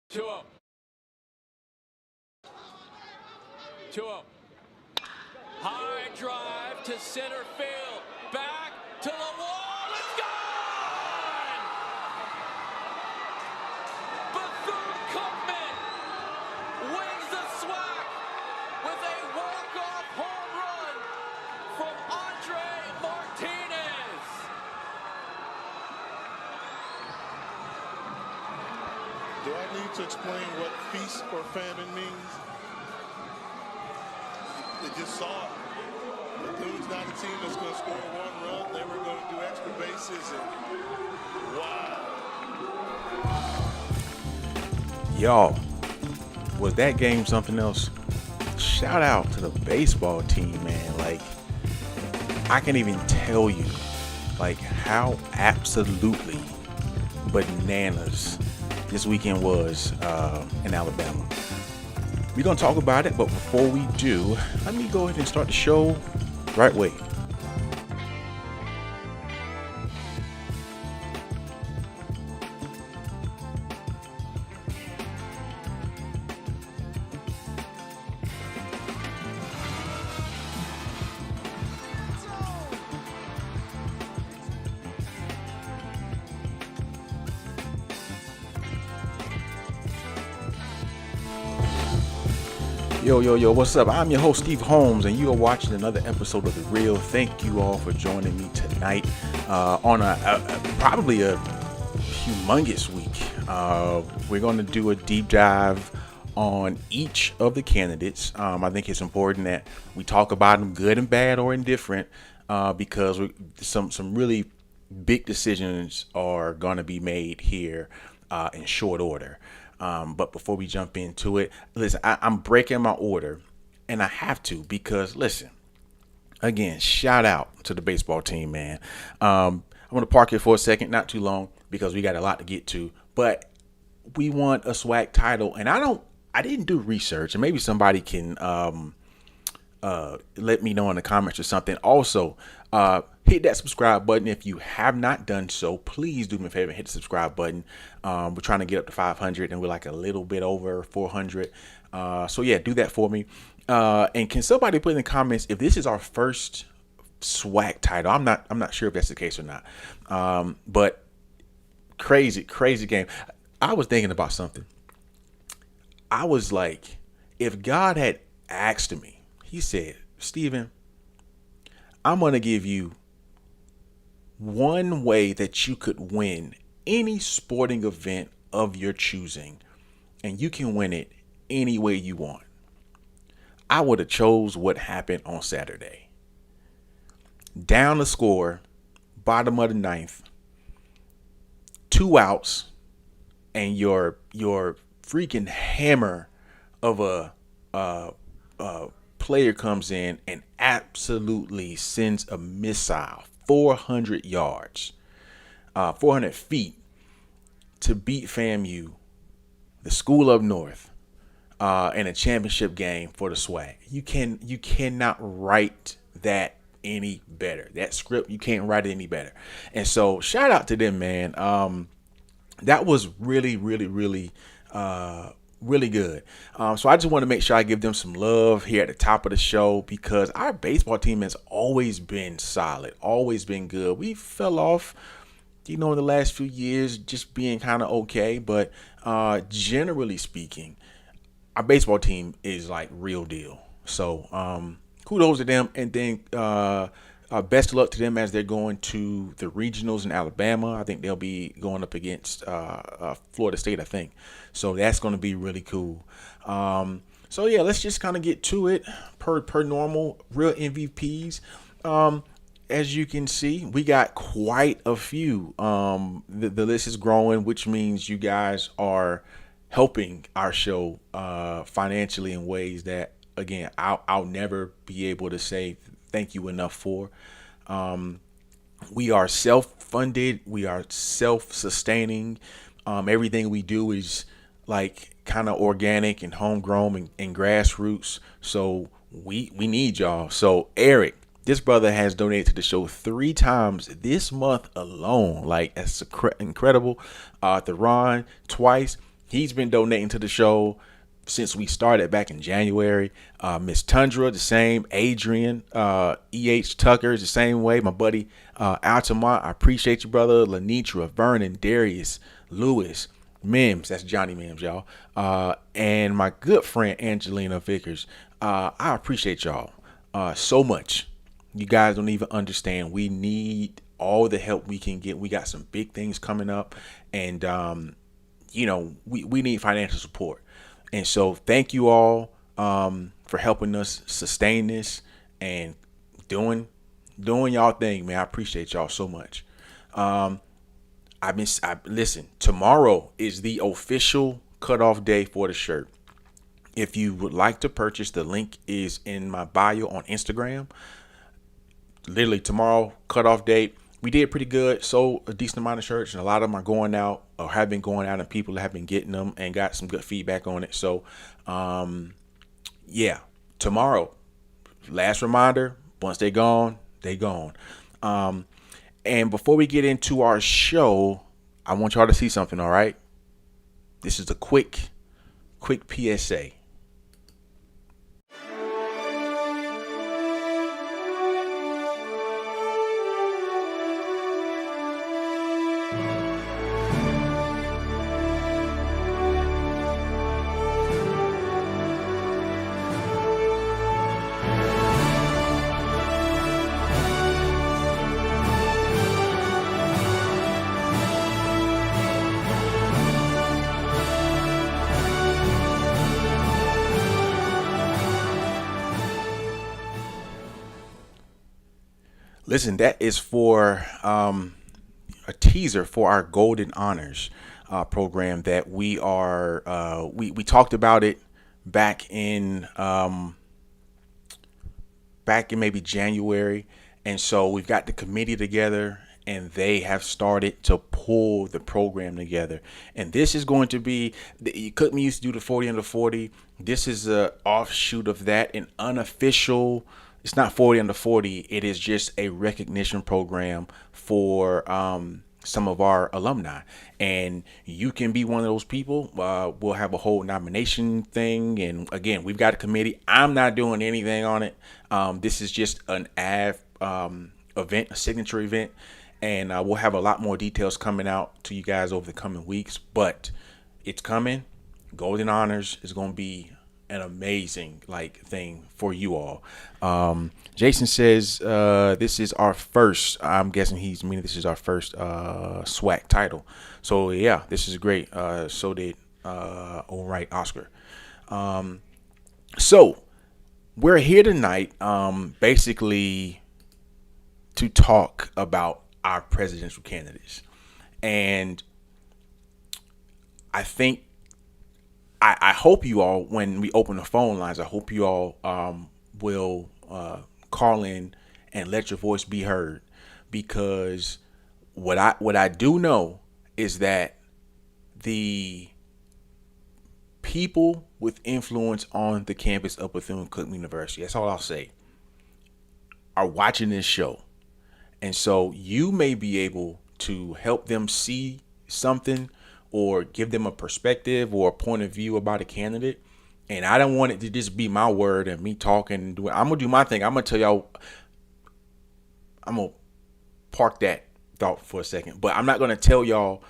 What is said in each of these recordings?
2-0. 2-0. High drive to center field. Back to the wall. It's gone! Bethune-Cookman wins the SWAC with a walk-off home run from Andre Martinez. Do I need to explain what feast or famine means? They just saw it. Bethune's not a team that's going to score one run. They were going to do extra bases, and wow. Y'all, was that game something else? Shout out to the baseball team, man. Like, I can't even tell you, like, how absolutely bananas this weekend was in Alabama. We're going to talk about it, but before we do, let me go ahead and start the show right way. Yo, what's up? I'm your host, Steve Holmes, and you are watching another episode of The Real. Thank you all for joining me tonight on probably a humongous week. We're going to do a deep dive on each of the candidates. I think it's important that we talk about them, good and bad or indifferent, because some really big decisions are going to be made here in short order. But before we jump into it, listen, I'm breaking my order, and I have to because, listen, again, shout out to the baseball team, man. I'm going to park it for a second, not too long, because we got a lot to get to. But we want a SWAC title, and I didn't do research, and maybe somebody can let me know in the comments or something. Also, hit that subscribe button if you have not done so. Please do me a favor and hit the subscribe button. We're trying to get up to 500 and we're like a little bit over 400. So yeah, do that for me. And can somebody put in the comments if this is our first SWAC title? I'm not sure if that's the case or not. But crazy game. I was thinking about something. I was like, if God had asked me, he said, Stephen, I'm going to give you one way that you could win any sporting event of your choosing, and you can win it any way you want. I would have chose what happened on Saturday. Down the score, bottom of the ninth, 2 outs, and your freaking hammer of a player comes in and absolutely sends a missile 400 yards, 400 feet to beat FAMU, the school up north, in a championship game for the SWAC. You cannot write that any better. That script, you can't write it any better. And so shout out to them, man. That was really good. So I just want to make sure I give them some love here at the top of the show, because our baseball team has always been solid, always been good. We fell off, in the last few years, just being kind of okay. But generally speaking, our baseball team is like real deal. So kudos to them. And then best of luck to them as they're going to the regionals in Alabama. I think they'll be going up against Florida State, I think. So that's going to be really cool. So yeah, let's just kind of get to it per normal. Real MVPs. As you can see, we got quite a few. The list is growing, which means you guys are helping our show financially in ways that, again, I'll never be able to say thank you enough for. We are self-funded. We are self-sustaining. Everything we do is like kind of organic and homegrown and grassroots. So we need y'all. So Eric, this brother has donated to the show 3 times this month alone. Like, that's incredible. Theron twice. He's been donating to the show since we started back in January. Miss Tundra, the same. Adrian, E.H. Tucker is the same way. My buddy Altamont, I appreciate you, brother. Lenitra, Vernon, Darius, Lewis, Mims, that's Johnny Mims, y'all. And my good friend Angelina Vickers. I appreciate y'all so much. You guys don't even understand. We need all the help we can get. We got some big things coming up, and we need financial support. And so thank you all for helping us sustain this and doing y'all thing, man. I appreciate y'all so much. Listen, tomorrow is the official cutoff day for the shirt. If you would like to purchase, the link is in my bio on Instagram. Literally tomorrow, cutoff date. We did pretty good. Sold a decent amount of shirts, and a lot of them are going out or have been going out, and people have been getting them and got some good feedback on it. So, tomorrow, last reminder, once they gone, they gone. And before we get into our show, I want y'all to see something, all right? This is a quick PSA. Listen, that is for a teaser for our Golden Honors program that we are. We talked about it back in maybe January, and so we've got the committee together, and they have started to pull the program together. And this is going to be. Cookman used to do the 40 under 40. This is a offshoot of that, an unofficial. It's not 40 under 40. It is just a recognition program for some of our alumni. And you can be one of those people. We'll have a whole nomination thing. And again, we've got a committee. I'm not doing anything on it. This is just an event, a signature event. And we'll have a lot more details coming out to you guys over the coming weeks. But it's coming. Golden Honors is going to be an amazing thing for you all. Jason says this is our first. I'm guessing he's meaning this is our first SWAC title. So yeah, this is great. So did all right, Oscar. So we're here tonight, basically to talk about our presidential candidates, and I think. I hope you all, when we open the phone lines, I hope you all will call in and let your voice be heard, because what I do know is that the people with influence on the campus of Bethune-Cookman University, that's all I'll say, are watching this show. And so you may be able to help them see something or give them a perspective or a point of view about a candidate. And I don't want it to just be my word and me talking and doing. I'm going to do my thing. I'm going to tell y'all, I'm going to park that thought for a second, but I'm not going to tell y'all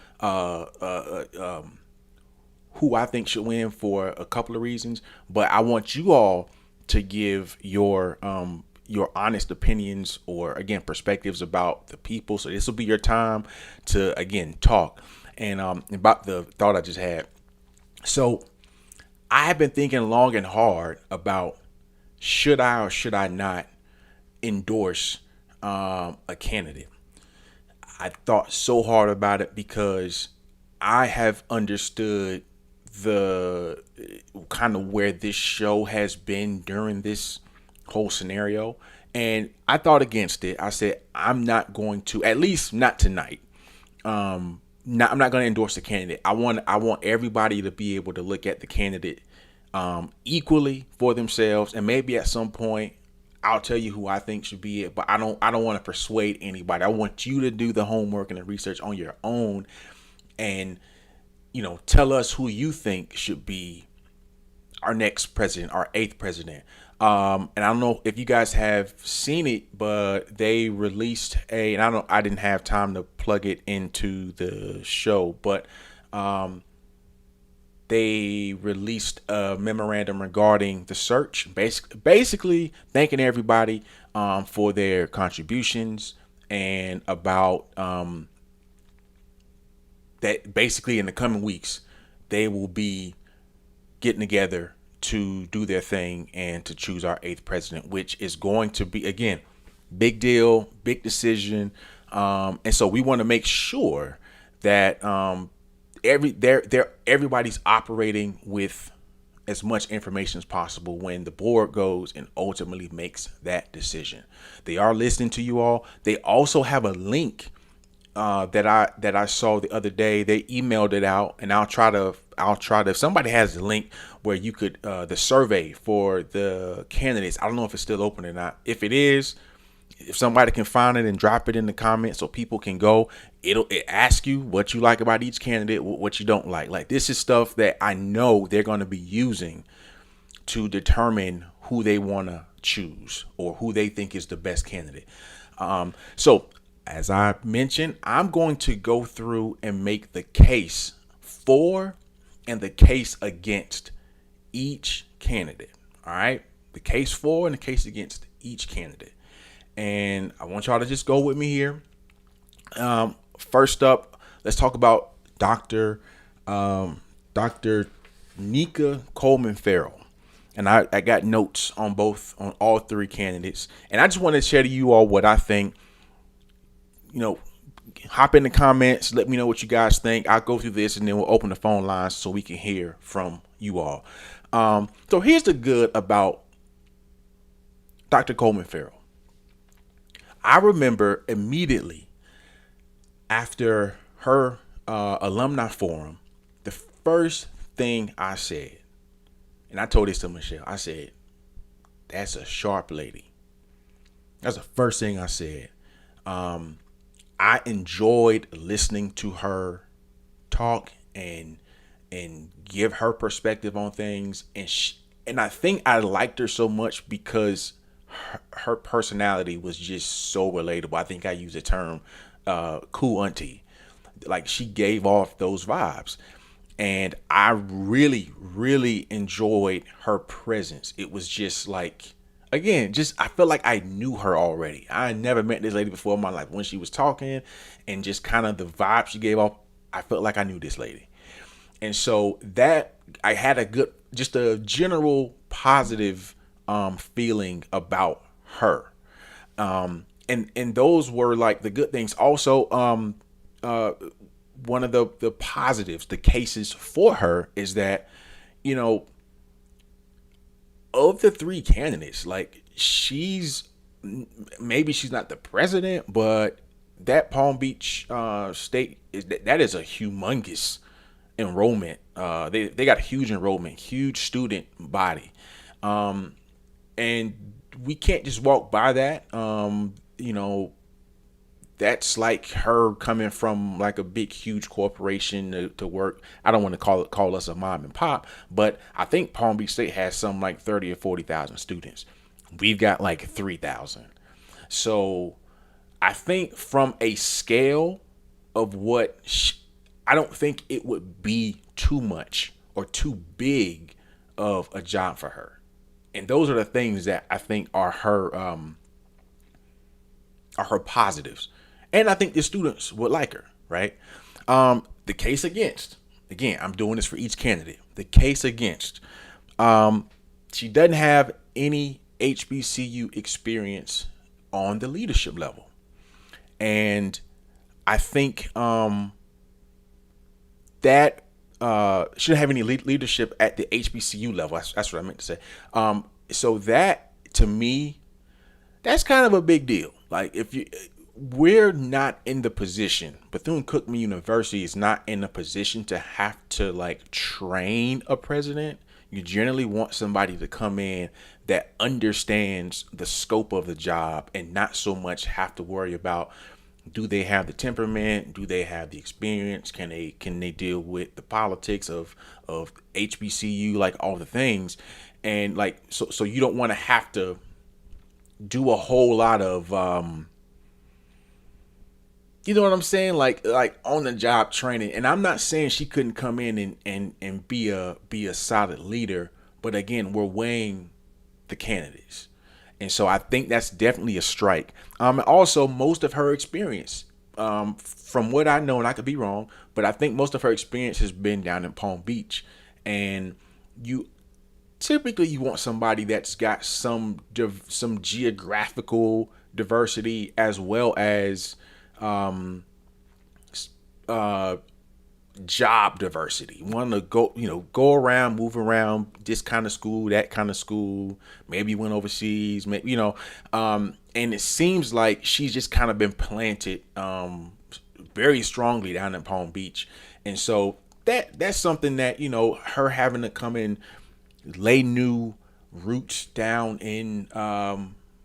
who I think should win for a couple of reasons. But I want you all to give your honest opinions or, again, perspectives about the people. So this will be your time to, again, talk. And about the thought I just had. So I have been thinking long and hard about should I or should I not endorse a candidate. I thought so hard about it because I have understood the kind of where this show has been during this whole scenario. And I thought against it. I said, I'm not going to, at least not tonight. I'm not going to endorse the candidate. I want everybody to be able to look at the candidate equally for themselves, and maybe at some point I'll tell you who I think should be it. But I don't want to persuade anybody. I want you to do the homework and the research on your own, and tell us who you think should be our next president, our 8th president. And I don't know if you guys have seen it, but they released and I didn't have time to plug it into the show, but they released a memorandum regarding the search, basically thanking everybody for their contributions, and about that basically in the coming weeks they will be getting together to do their thing and to choose our 8th president, which is going to be, again, big deal, big decision. And so we want to make sure that everybody's operating with as much information as possible when the board goes and ultimately makes that decision. They are listening to you all. They also have a link that I saw the other day. They emailed it out, and I'll try to if somebody has the link where you could the survey for the candidates. I don't know if it's still open or not. If it is, if somebody can find it and drop it in the comments so people can go, it asks you what you like about each candidate, what you don't like. Like, this is stuff that I know they're going to be using to determine who they want to choose or who they think is the best candidate. So as I mentioned, I'm going to go through and make the case for and the case against each candidate. All right. The case for and the case against each candidate. And I want y'all to just go with me here. First up, let's talk about Dr. Nika Coleman-Ferrell. And I got notes on all 3 candidates. And I just want to share to you all what I think. Hop in the comments. Let me know what you guys think. I'll go through this and then we'll open the phone lines so we can hear from you all. So here's the good about Dr. Coleman-Ferrell. I remember immediately after her alumni forum, the first thing I said, and I told this to Michelle, I said, that's a sharp lady. That's the first thing I said. I enjoyed listening to her talk and give her perspective on things. And I think I liked her so much because her personality was just so relatable. I think I use the term cool auntie. Like, she gave off those vibes. And I really, really enjoyed her presence. It was just like, again, I felt like I knew her already. I had never met this lady before in my life. When she was talking and just kind of the vibe she gave off, I felt like I knew this lady. And so that I had just a general positive feeling about her. And those were like the good things. Also, one of the positives, the cases for her is that, of the 3 candidates, like, maybe she's not the president, but that Palm Beach state that is a humongous enrollment. They got a huge enrollment, huge student body. And we can't just walk by that. That's like her coming from like a big, huge corporation to work. I don't want to call us a mom and pop, but I think Palm Beach State has some like 30 or 40,000 students. We've got like 3,000. So I think from a scale of I don't think it would be too much or too big of a job for her. And those are the things that I think are her positives. And I think the students would like her, right? The case against, again, I'm doing this for each candidate. The case against, she doesn't have any HBCU experience on the leadership level. And I think that she doesn't have any leadership at the HBCU level. That's what I meant to say. So that, to me, that's kind of a big deal. Like, we're not in the position, Bethune-Cookman University is not in a position to have to like train a president. You generally want somebody to come in that understands the scope of the job and not so much have to worry about Do they have the temperament? Do they have the experience? Can they deal with the politics of HBCU, like all the things? And like so you don't want to have to do a whole lot of you know what I'm saying? Like on the job training. And I'm not saying she couldn't come in and be a solid leader, but again, we're weighing the candidates. And so I think that's definitely a strike. Also, most of her experience, from what I know, and I could be wrong, but I think most of her experience has been down in Palm Beach. And you want somebody that's got some geographical diversity as well as job diversity. Want to go around, move around, this kind of school, that kind of school. Maybe went overseas, maybe, and it seems like she's just kind of been planted very strongly down in Palm Beach. And so that's something that, her having to come in, lay new roots down in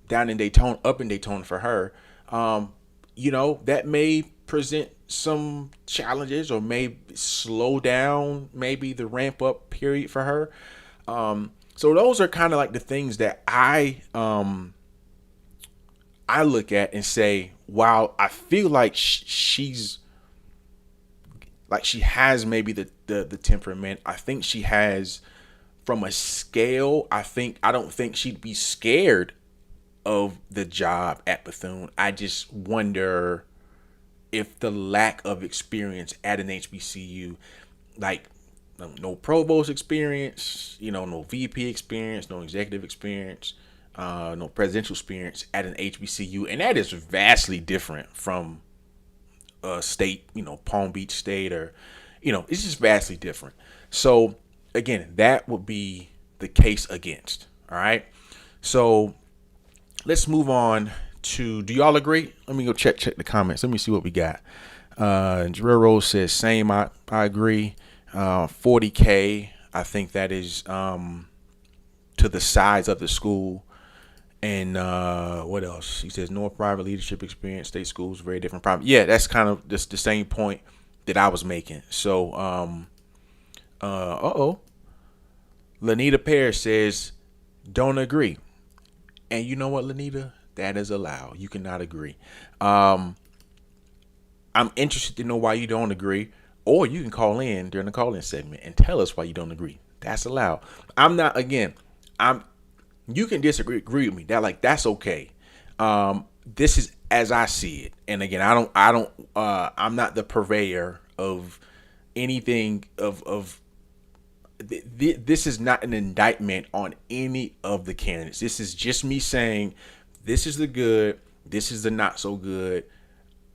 Daytona, up in Daytona for her, that may present some challenges or may slow down maybe the ramp up period for her. So those are kind of like the things that I look at and say, wow, I feel like she's like, she has maybe the temperament. I think she has, from a scale, I don't think she'd be scared of the job at Bethune. I just wonder if the lack of experience at an HBCU, like no provost experience, no VP experience, no executive experience, no presidential experience at an HBCU, and that is vastly different from a state, Palm Beach State, or, it's just vastly different. So again, that would be the case against. All right. So let's move on to, do y'all agree? Let me go check the comments. Let me see what we got. Jarrell Rose says same. I agree. 40K. I think that is to the size of the school. And what else? He says no private leadership experience. State schools very different. Private. Yeah, that's kind of just the same point that I was making. So Lanita Pear says don't agree. And you know what, Lanita? That is allowed. You cannot agree. I'm interested to know why you don't agree, or you can call in during the call-in segment and tell us why you don't agree. That's allowed. You can disagree with me. That's okay. This is as I see it. And again, I'm not the purveyor of anything this is not an indictment on any of the candidates. This is just me saying this is the good, this is the not so good,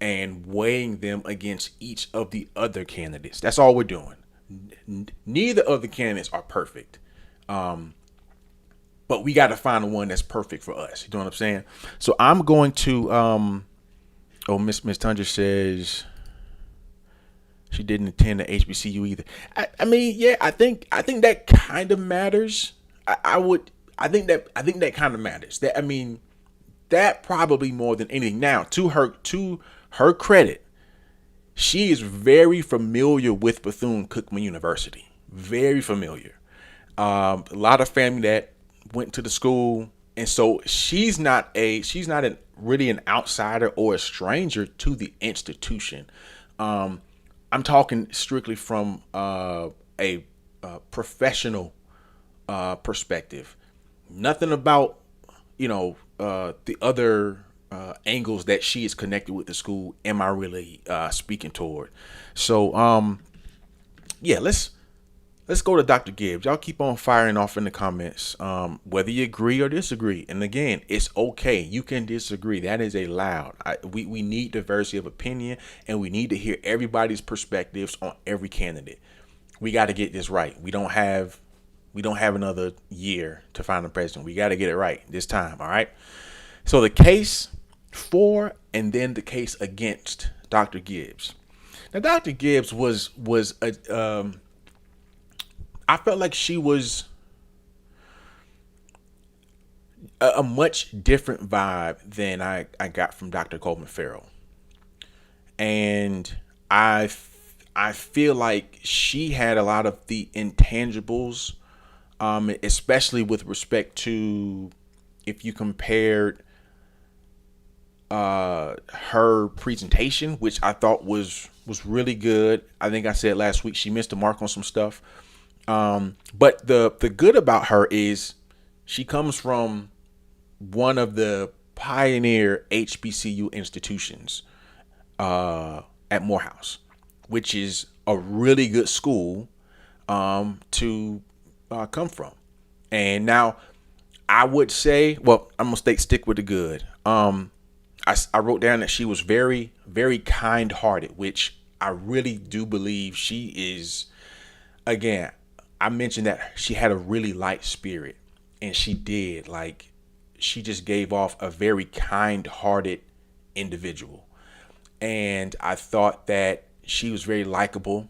and weighing them against each of the other candidates. That's all we're doing. Neither of the candidates are perfect. But we got to find the one that's perfect for us. You know what I'm saying? So I'm going to Miss Tundra says she didn't attend the HBCU either. I mean, yeah, I think that kind of matters. I think that kind of matters. That probably more than anything. Now, to her credit, she is very familiar with Bethune-Cookman University. Very familiar. A lot of family that went to the school, and so she's not really an outsider or a stranger to the institution. I'm talking strictly from a professional perspective. Nothing about the other angles that she is connected with the school am I really speaking toward. So yeah, let's go to Dr. Gibbs. Y'all keep on firing off in the comments, whether you agree or disagree. And again, it's okay. You can disagree. That is allowed. We need diversity of opinion, and we need to hear everybody's perspectives on every candidate. We got to get this right. We don't have another year to find a president. We got to get it right this time. All right. So the case for and then the case against Dr. Gibbs. Now, Dr. Gibbs was I felt like she was a much different vibe than I got from Dr. Coleman-Ferrell. And I feel like she had a lot of the intangibles, especially with respect to if you compared her presentation, which I thought was really good. I think I said last week she missed the mark on some stuff. But the good about her is she comes from one of the pioneer HBCU institutions at Morehouse, which is a really good school to come from. And now I would say, well, I'm gonna stick with the good. I wrote down that she was very, very kind-hearted, which I really do believe she is. Again, I mentioned that she had a really light spirit, and she did. Like, she just gave off a very kind-hearted individual. And I thought that she was very likable.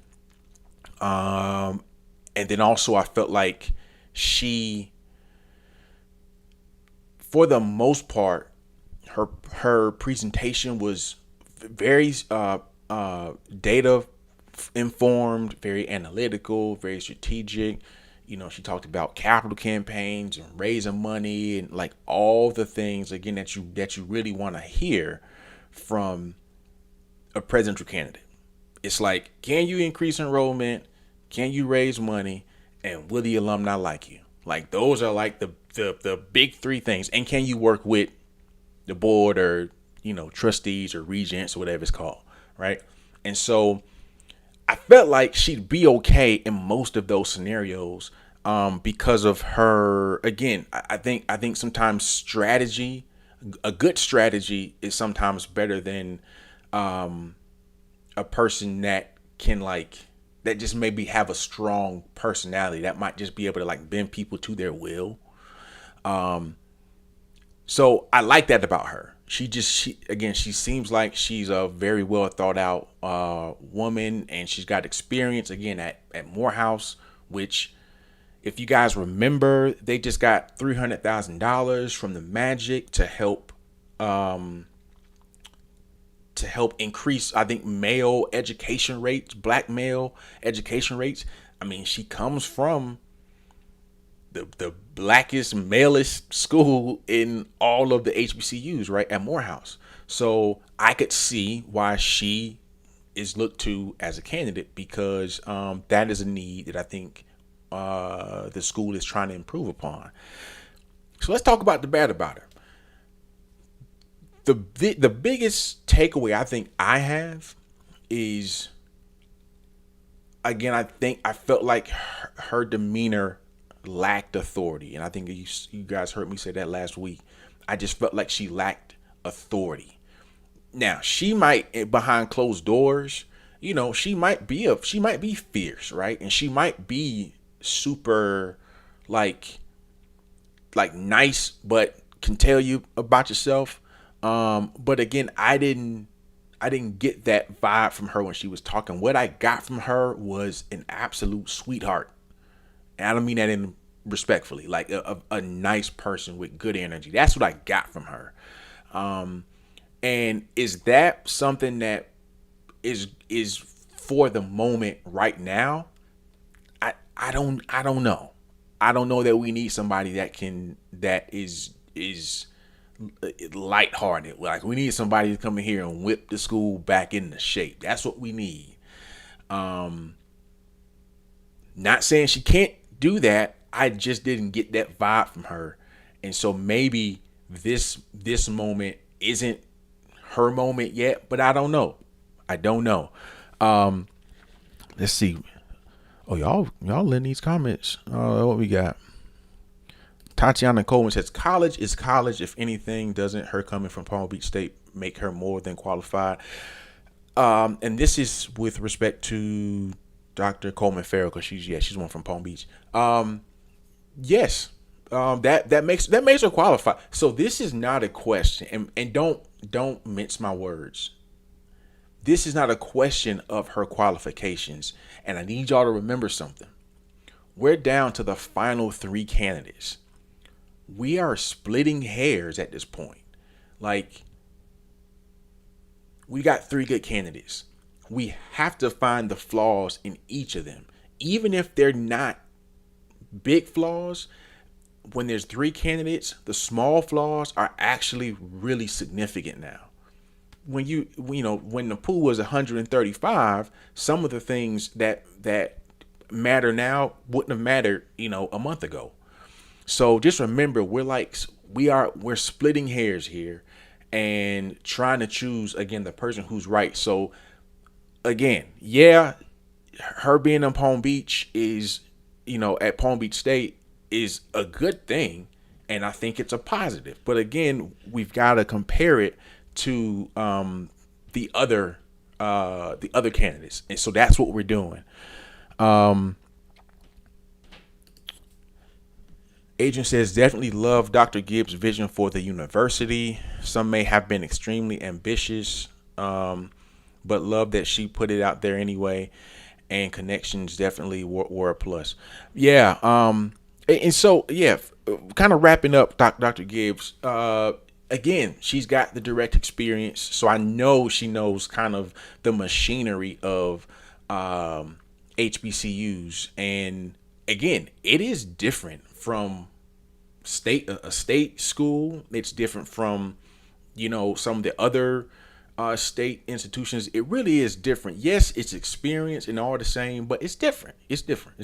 And then also I felt like she, for the most part, her presentation was very data informed, very analytical, very strategic. You know, she talked about capital campaigns and raising money and like all the things again that you really want to hear from a presidential candidate. It's like, can you increase enrollment? Can you raise money? And will the alumni like you? Like, those are like the big three things. And can you work with the board or, you know, trustees or regents or whatever it's called, right? And so I felt like she'd be okay in most of those scenarios because of her. Again, I think sometimes strategy, a good strategy is sometimes better than a person that can that just maybe have a strong personality that might just be able to like bend people to their will. So I like that about her. She seems like she's a very well thought out woman, and she's got experience again at Morehouse, which, if you guys remember, they just got $300,000 from the Magic to help increase, I think, male education rates, black male education rates. I mean, she comes from the blackest, malest school in all of the HBCUs, right, at Morehouse. So I could see why she is looked to as a candidate, because that is a need that I think the school is trying to improve upon. So let's talk about the bad about her. The biggest takeaway I think I have is, again, I felt like her demeanor lacked authority. And I think you guys heard me say that last week. I just felt like she lacked authority. Now, she might, behind closed doors, you know, she might be fierce, right? And she might be super like nice, but can tell you about yourself. But again, I didn't get that vibe from her when she was talking. What I got from her was an absolute sweetheart. And I don't mean that in respectfully, like a nice person with good energy. That's what I got from her. And is that something that is for the moment right now? I don't know. I don't know that we need somebody that is lighthearted. Like, we need somebody to come in here and whip the school back into shape. That's what we need. Not saying she can't do that. I just didn't get that vibe from her. And so maybe this moment isn't her moment yet, but I don't know. Let's see. Oh, y'all in these comments. What we got? Tatiana Coleman says, college is college. If anything, doesn't her coming from Palm Beach State make her more than qualified? And this is with respect to Dr. Coleman-Ferrell, because she's one from Palm Beach. Yes. That makes her qualify. So this is not a question, and don't mince my words. This is not a question of her qualifications. And I need y'all to remember something. We're down to the final 3 candidates. We are splitting hairs at this point. Like, we got 3 good candidates. We have to find the flaws in each of them. Even if they're not big flaws, when there's 3 candidates, the small flaws are actually really significant now. When when the pool was 135, some of the things that matter now wouldn't have mattered, a month ago. So just remember, we're splitting hairs here and trying to choose, again, the person who's right. So again, yeah, her being in Palm Beach is, at Palm Beach State is a good thing. And I think it's a positive. But again, we've got to compare it to the other candidates. And so that's what we're doing. Agent says, definitely love Dr. Gibbs' vision for the university. Some may have been extremely ambitious, but love that she put it out there anyway. And connections definitely were a plus. Yeah. And so, yeah, kind of wrapping up Dr. Gibbs. Again, she's got the direct experience. So I know she knows kind of the machinery of HBCUs. And again, it is different from a state school. It's different from, some of the other state institutions. It really is different. Yes, it's experience and all the same, but it's different. It's different.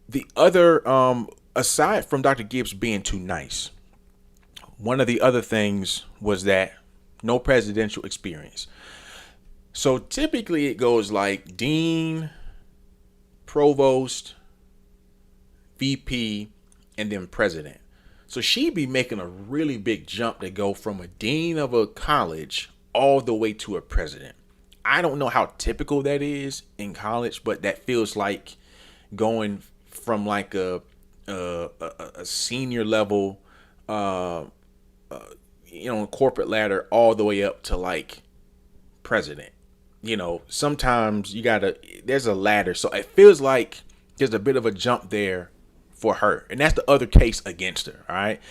The other, aside from Dr. Gibbs being too nice, one of the other things was that no presidential experience. So typically it goes like dean, provost, VP, and then president. So she'd be making a really big jump to go from a dean of a college all the way to a president. I don't know how typical that is in college, but that feels like going from like a senior level, corporate ladder all the way up to like president. Sometimes there's a ladder. So it feels like there's a bit of a jump there for her. And that's the other case against her. All right.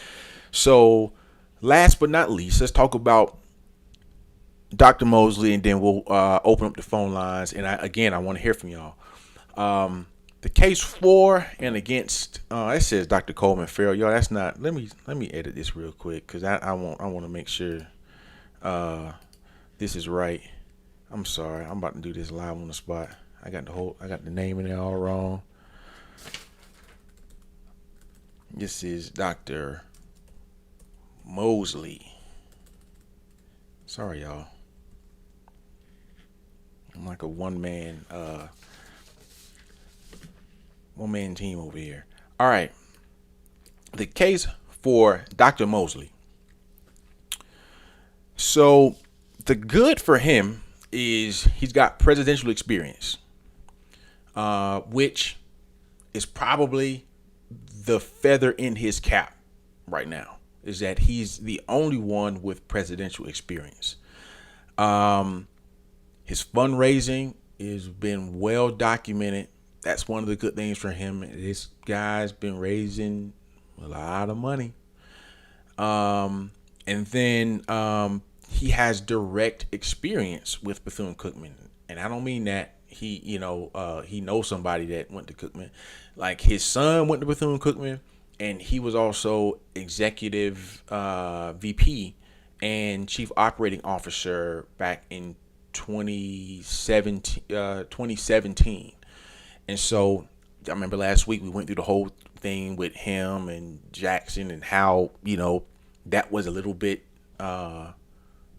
So last but not least, let's talk about Dr. Mosley, and then we'll open up the phone lines. And I want to hear from y'all. The case for and against, it says Dr. Coleman-Ferrell. Y'all, that's not, let me edit this real quick, because I want to make sure this is right. I'm sorry. I'm about to do this live on the spot. I got the name in there all wrong. This is Dr. Mosley. Sorry, y'all. I'm like a one-man team over here. All right. The case for Dr. Mosley. So the good for him is he's got presidential experience, which is probably the feather in his cap right now, is that he's the only one with presidential experience. His fundraising has been well documented. That's one of the good things for him. This guy's been raising a lot of money. And then he has direct experience with Bethune-Cookman. And I don't mean that he knows somebody that went to Cookman. Like, his son went to Bethune-Cookman, and he was also executive VP and chief operating officer back in 2017. And so I remember last week we went through the whole thing with him and Jackson and how, that was a little bit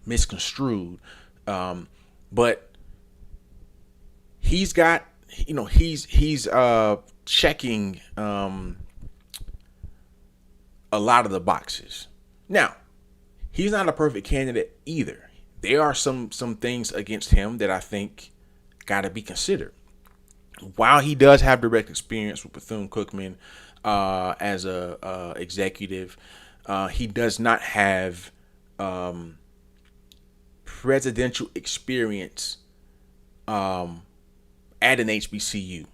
misconstrued. But he's got, he's checking a lot of the boxes. Now, he's not a perfect candidate either. There are some things against him that I think got to be considered. While he does have direct experience with Bethune-Cookman as a executive, he does not have presidential experience at an HBCU.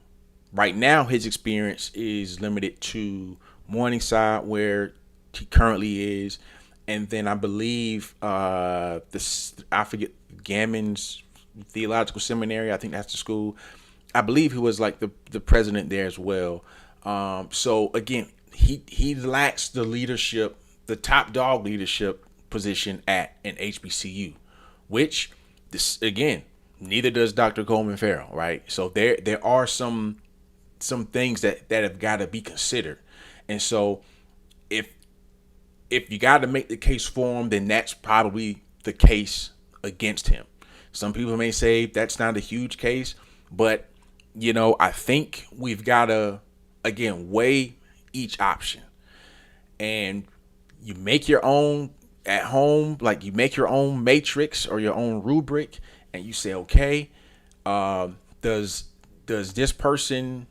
Right now, his experience is limited to Morningside, where he currently is, And then I believe I forget, Gammon's Theological Seminary, I think that's the school. I believe he was like the president there as well. So again, he lacks the leadership, the top dog leadership position at an HBCU, which this again, neither does Dr. Coleman-Ferrell, right? So there are some things that have got to be considered. And so if you got to make the case for him, then that's probably the case against him. Some people may say that's not a huge case, but I think we've got to again weigh each option, and you make your own at home, like you make your own matrix or your own rubric, and you say, okay, does this person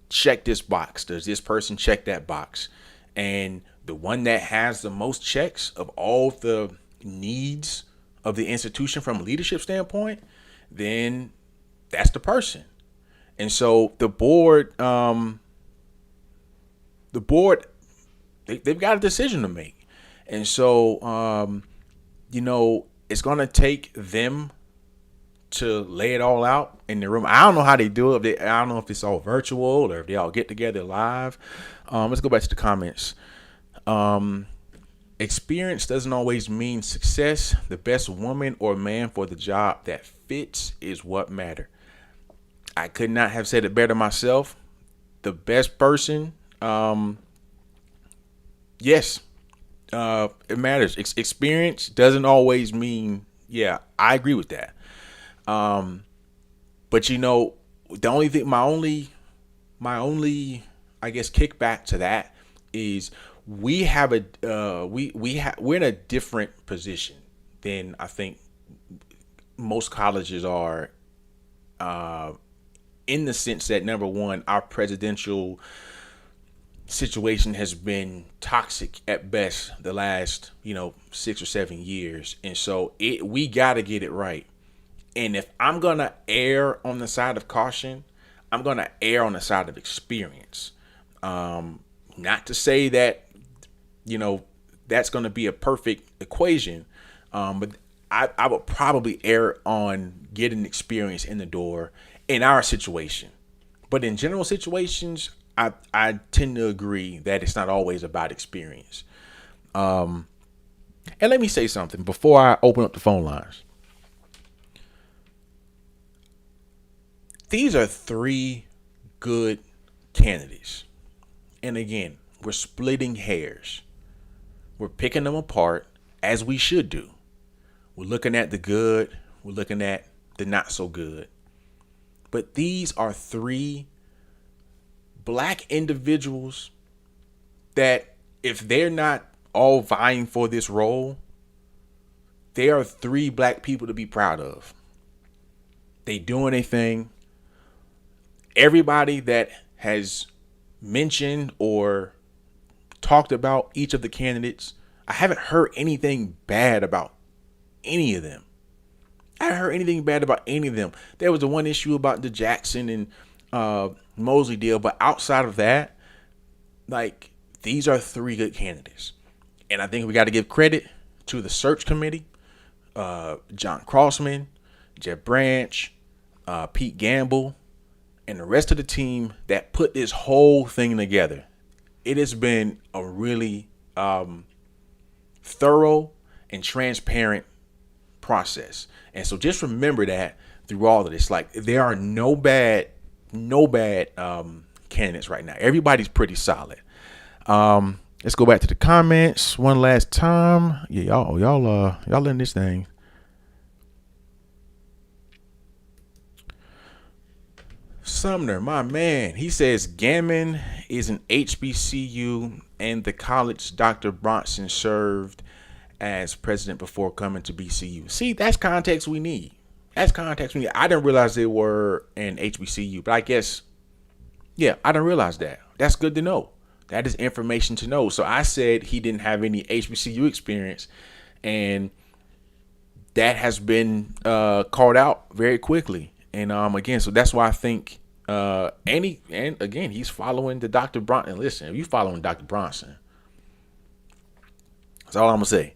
check this box? Does this person check that box? And the one that has the most checks of all the needs of the institution from a leadership standpoint, then that's the person. And so the board, they've got a decision to make. And so, it's going to take them to lay it all out in the room. I don't know how they do it. I don't know if it's all virtual or if they all get together live. Let's go back to the comments. Experience doesn't always mean success. The best woman or man for the job that fits is what matters. I could not have said it better myself. The best person, yes, it matters. Experience doesn't always mean, yeah, I agree with that. But the only thing, my only, I guess, kickback to that is we're in a different position than I think most colleges are, in the sense that, number one, our presidential situation has been toxic at best the last 6 or 7 years, and so we got to get it right. And if I'm gonna err on the side of caution, I'm gonna err on the side of experience. Not to say that that's gonna be a perfect equation, but I would probably err on getting experience in the door in our situation. But in general situations, I tend to agree that it's not always about experience. And let me say something before I open up the phone lines. These are 3 good candidates. And again, we're splitting hairs. We're picking them apart, as we should do. We're looking at the good. We're looking at the not so good. But these are 3 black individuals that, if they're not all vying for this role, they are 3 black people to be proud of. They doing a thing. Everybody that has mentioned or talked about each of the candidates, I haven't heard anything bad about any of them. I haven't heard anything bad about any of them. There was the one issue about the Jackson and Mosley deal, but outside of that, like, these are 3 good candidates. And I think we got to give credit to the search committee, John Crossman, Jeb Branch, Pete Gamble, and the rest of the team that put this whole thing together. It has been a really thorough and transparent process. And so just remember that through all of this, like, there are no bad candidates right now. Everybody's pretty solid. Let's go back to the comments one last time. Yeah, y'all in this thing. Sumner, my man, he says Gammon is an HBCU and the college Dr. Bronson served as president before coming to BCU. See, that's context we need. I didn't realize they were an HBCU, but I guess, yeah, I didn't realize that. That's good to know. That is information to know. So I said he didn't have any HBCU experience, and that has been called out very quickly. And again, so that's why I think and again, he's following the Dr. Bronson. Listen, if you following Dr. Bronson, That's all I'm gonna say.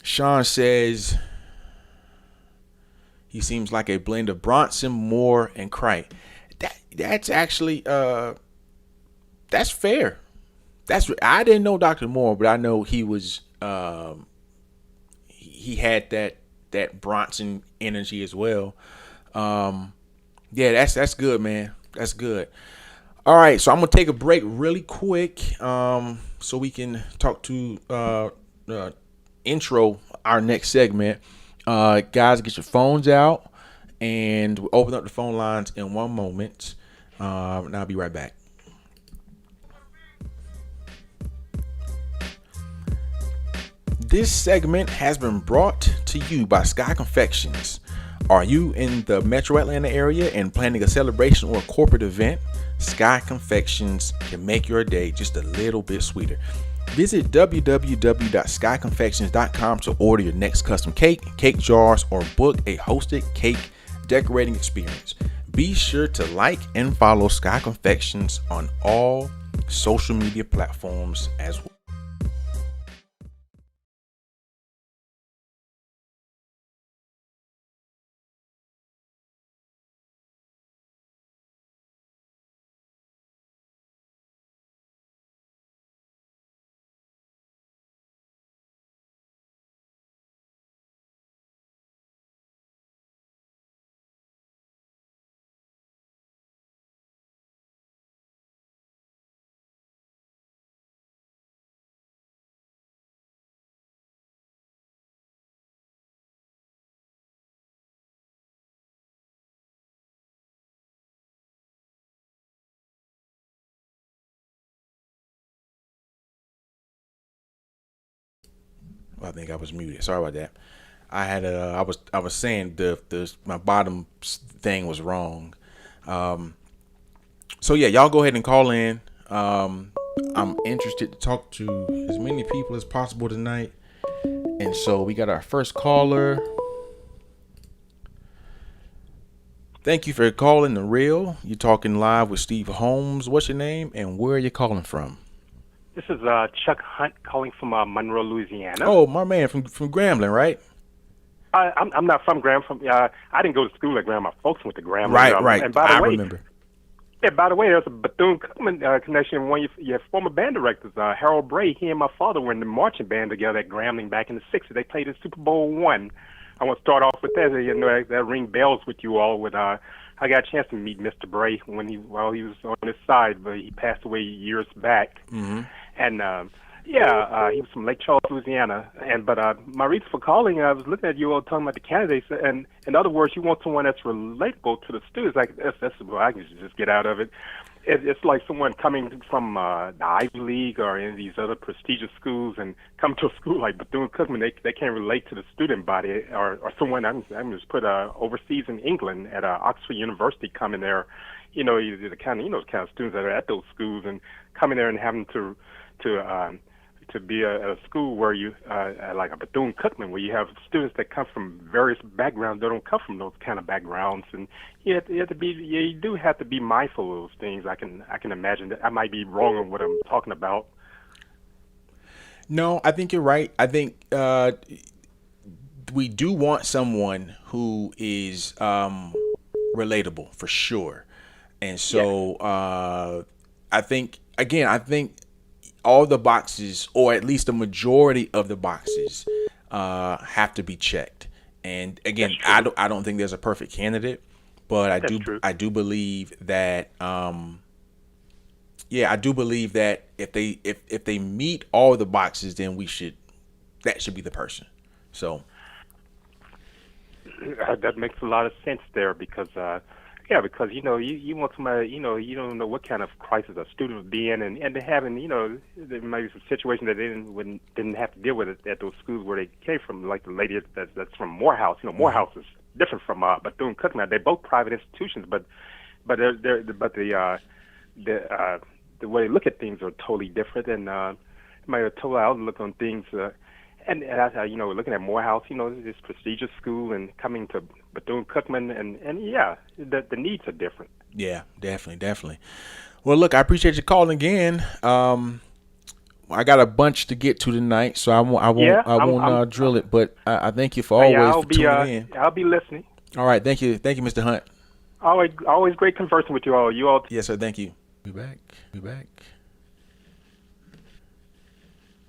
Sean says he seems like a blend of Bronson, Moore, and Cripe. That's actually that's fair. I didn't know Dr. Moore, but I know he was he had that Bronson energy as well. Yeah, that's good, man. That's good. All right, so I'm gonna take a break really quick, so we can talk to intro our next segment. Guys, get your phones out, and we'll open up the phone lines in one moment. And I'll be right back. This segment has been brought to you by Sky Confections. Are you in the Metro Atlanta area and planning a celebration or a corporate event? Sky Confections can make your day just a little bit sweeter. Visit www.skyconfections.com to order your next custom cake, cake jars, or book a hosted cake decorating experience. Be sure to like and follow Sky Confections on all social media platforms as well. I think I was muted. Sorry about that. I was saying my bottom thing was wrong. So yeah, y'all go ahead and call in. I'm interested to talk to as many people as possible tonight. And so we got our first caller. Thank you for calling The Real. You're talking live with Steve Holmes. What's your name and where are you calling from? This is Chuck Hunt calling from Monroe, Louisiana. Oh, my man from Grambling, right? I'm not from Grambling. I didn't go to school at Grambling. My folks went to Grambling. Right. And by the I way, remember. Yeah, by the way, there's a Bethune-Cookman connection. One of your former band directors, Harold Bray, he and my father were in the marching band together at Grambling back in the 60s. They played in Super Bowl I. I want to start off with that. You know, that ring bells with you all. I got a chance to meet Mr. Bray while he was on his side, but he passed away years back. Mm-hmm. And he was from Lake Charles, Louisiana. But my reason for calling, I was looking at you all talking about the candidates, and in other words, you want someone that's relatable to the students. Like that's what I can just get out of it. It's like someone coming from the Ivy League or any of these other prestigious schools and come to a school like Bethune-Cookman. They can't relate to the student body, or someone I'm just put overseas in England at Oxford University coming there. You know, the kind of students that are at those schools and coming there and having to be a school where you like a Bethune-Cookman, where you have students that come from various backgrounds that don't come from those kind of backgrounds, and you do have to be mindful of those things. I can imagine that I might be wrong on what I'm talking about. No, I think you're right. I think we do want someone who is relatable for sure, and so I think all the boxes, or at least the majority of the boxes, have to be checked. And again, I don't think there's a perfect candidate, but I do believe that I do believe that if they meet all the boxes, then that should be the person. So that makes a lot of sense there because you know you want somebody, you know, you don't know what kind of crisis a student would be in, and they having, you know, there might be some situation that they didn't have to deal with it at those schools where they came from, like the lady that's from Morehouse. You know, Morehouse is different from Bethune-Cookman. They're both private institutions, but the way they look at things are totally different, and might have a total outlook on things. And you know, looking at Morehouse, you know, this prestigious school, and coming to Bethune-Cookman, and the needs are different. Yeah, definitely. Well, look, I appreciate you calling again. I got a bunch to get to tonight, so I won't drill it. But I thank you for always tuning in. I'll be listening. All right, thank you, Mr. Hunt. Always great conversing with you all. Yes, sir. Thank you. Be back.